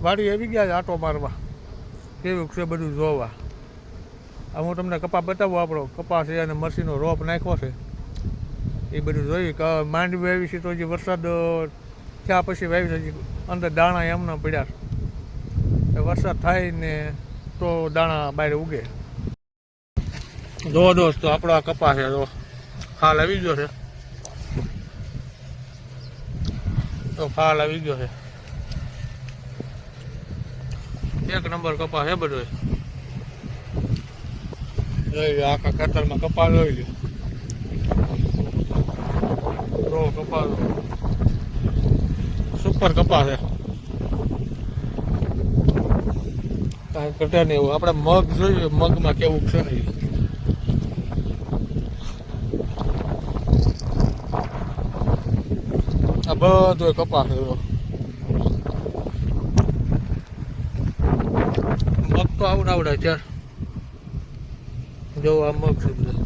વાડી આવી ગયા છે આટો મારવા, કેવું છે બધું જોવા. આ હું તમને કપા બતાવું, આપણો કપા છે અને મરસીનો રોપ નાખ્યો છે એ બધું જોઈ. માંડવી વાવી છે તો હજી વરસાદ થયા પછી વાવી છે, હજી અંદર દાણા એમના પડ્યા છે. વરસાદ થાય ને તો દાણા બહાર ઉગે. જો દોસ્તો આપણો આ કપા છે, જો ફાલ આવી ગયો છે, તો ફાલ આવી ગયો છે. એક નંબર કપા છે બધો. જોઈ લો આખા ખેતરમાં કપા જોઈ લો, કપા સુપર કપા છે, કાંઈ ઘટે નહીં એવું. આપણે મગ જોઈએ, મગમાં કેવું છે નહીં. આ બધો કપા છે. મગ તો આવડા ચાર, જો આ મગ છે બધા.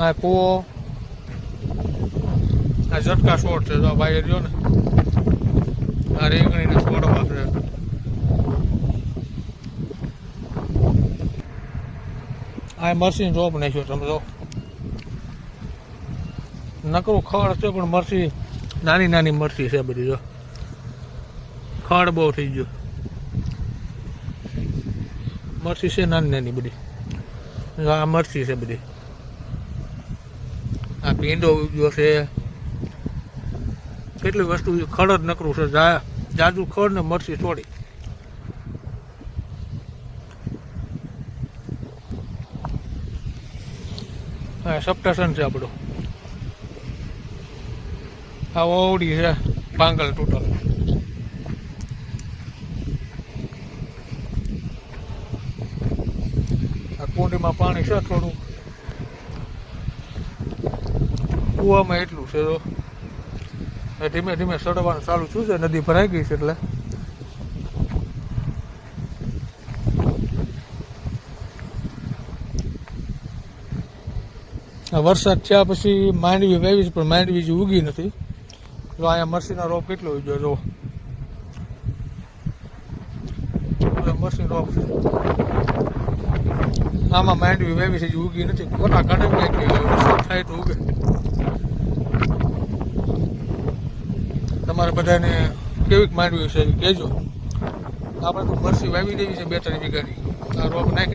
આ કૂવો, આ ઝટકા છોડ છે, તો ભાઈ રહ્યો ને આ રીંગણીને છોડવા છે. આ મરસી રોપ નાખ્યો તમે જો, નકરું ખડ છે પણ મરસી નાની નાની મરસી છે બધી. જો ખડ બહુ થઈ ગયું, મરસી છે નાની નાની બધી. આ મરસી છે બધી. આ ભીંડો ઉગ્યો છે, કેટલી વસ્તુ ખડ જ નકરું છે. જાજુ ખડ ને મરસી થોડી. હા સપ્ટેશન છે આપણું. આ ઓવડી છે પાંગલ ટોટલ. આ કુંડીમાં પાણી છે થોડું, કૂવામાં એટલું છે. તો ધીમે ધીમે સડવાનું ચાલુ થયું છે, નદી ભરાઈ ગઈ છે એટલે. વરસાદ થયા પછી માંડવી વાવી છે પણ માંડવી જે ઉગી નથી. જો અહીંયા મરસીનો રોપ કેટલો ઉગ્યો જો, મરસી રોપ છે. આમાં માંડવી વાવી છે જે ઉગી નથી, ખોટા કાઢે કે વરસાદ થાય તો ઉગે. તમારે બધાને કેવીક માંડવી છે કહેજો. આપણે તો મરસી વાવી દેવી છે 2-3 વીઘાની. આ રોપ નાખી